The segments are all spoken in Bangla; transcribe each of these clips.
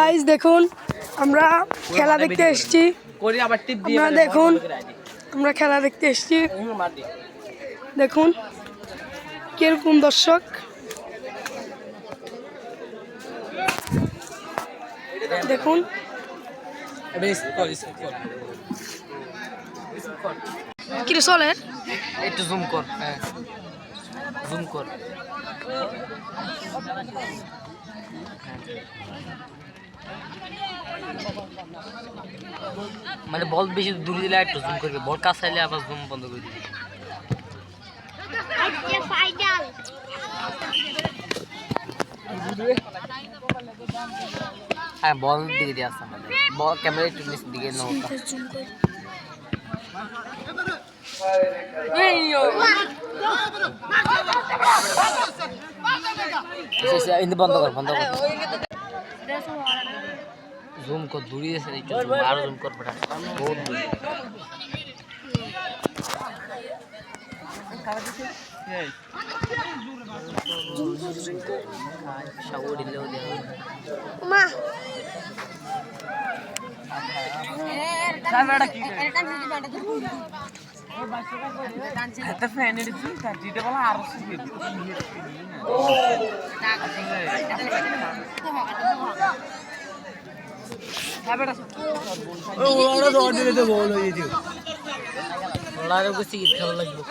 গাইস দেখুন আমরা খেলা দেখতে এসেছি। আপনারা দেখুন আমরা খেলা দেখতে এসেছি। দেখুন কিরকম দর্শক। দেখুন কি রে চলে একটু জুম কর, হ্যাঁ জুম কর। মানে বল বেশি দূরে দিলে একটু জুম করবে, বল কাছে আইলে আবার জুম বন্ধ করে দিবে। হ্যাঁ বল দিকে দিয়ে আসছে আমাদের, বল ক্যামেরা একটু নিচের দিকে নাও। বন্ধ কর, বন্ধ কর, জুম কর, দূরে আছে একটু জুম, আরো জুম কর বেটা, বহুত দূরে। খেলা লাগবে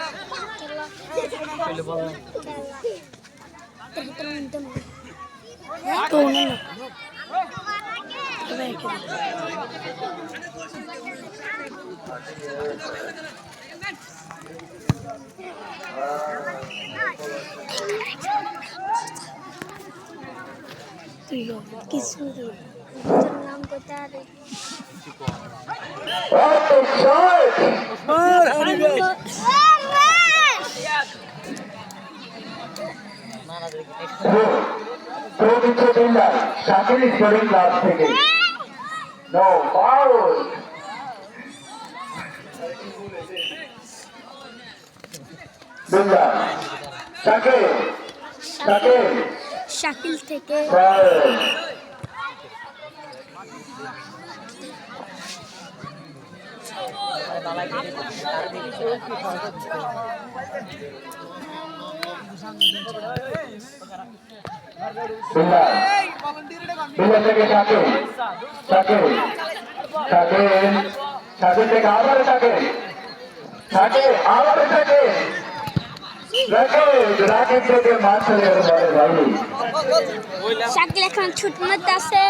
কিছু নাম কোথায় শাকিল স্পোর্টিং ক্লাব থেকে নো ফাউল। শাকিল থেকে শাকিল থেকে আবার রাকেশ থেকে মাঠ চলে গেল। শাকিল এখন ছুট মারতে আছে।